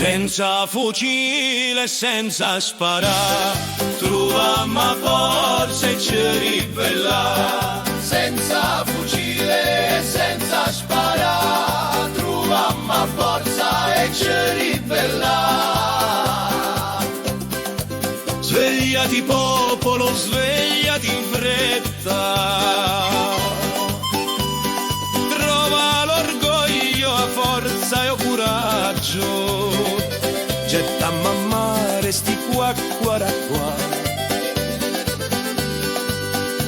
Senza fucile, senza sparare, truvammo forza e ci ribellà. Senza fucile e senza sparare, truvammo forza e ci ribellà. Svegliati popolo, svegliati in fretta. Trova l'orgoglio, la forza e il coraggio. Gettammo a mare sti qua.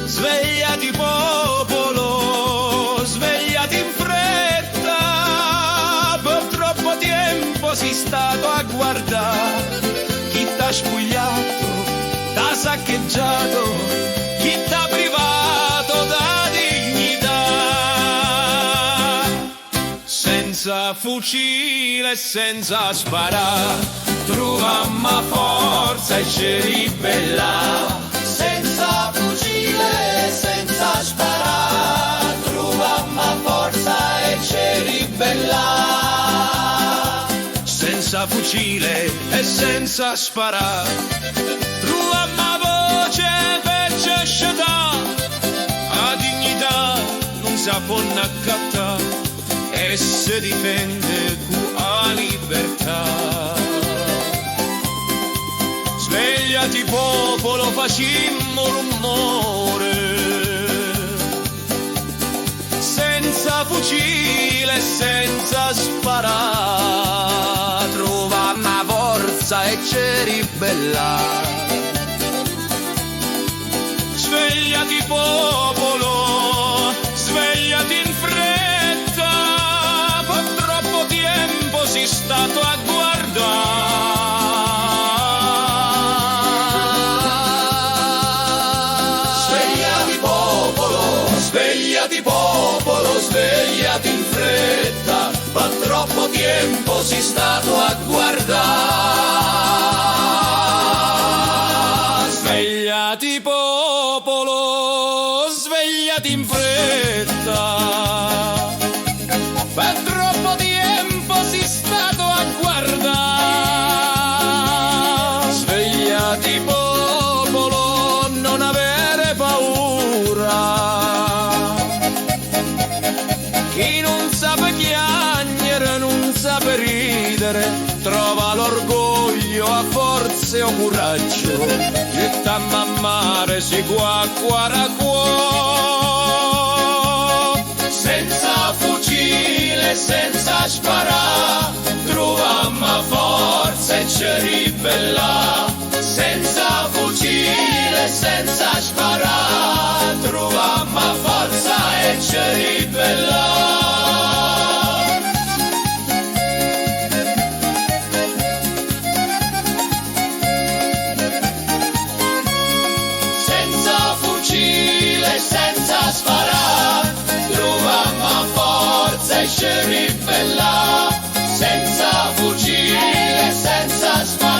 Svegliati popolo, svegliati in fretta. Per troppo tempo sei stato a guardare chi t'ha spogliato, t'ha saccheggiato, chi t'ha privato da dignità. Senza fucile, senza sparare, trovammo forza e ci ribellà. Senza fucile e senza sparare, trovammo forza e ci ribellà. Senza fucile e senza sparare, trovammo voce per cescità. La dignità non si può accattare e si difende con la libertà. Svegliati popolo, facimmo rumore. Senza fucile, senza sparare, trovammo forza e ci ribellà. Svegliati popolo, svegliati in fretta. Per troppo tempo sei stato a guardare. Svegliati popolo, svegliati in fretta, per troppo tempo sei stato a guardare. Svegliati popolo, svegliati in fretta, per troppo tempo sei stato a guardare. Svegliati popolo, non avere paura. Chi non sa piangere, non sa ridere, trova l'orgoglio, a forza e a coraggio. Gettammo a mare, si qua. Senza fucile, senza sparare, trovammo forza e ci ribellà. Senza fucile, senza sparare, trovammo forza e ci ribellà. Senza fucile, senza sparare, trovammo forza e ci ribellà. Senza fucile, senza sparare,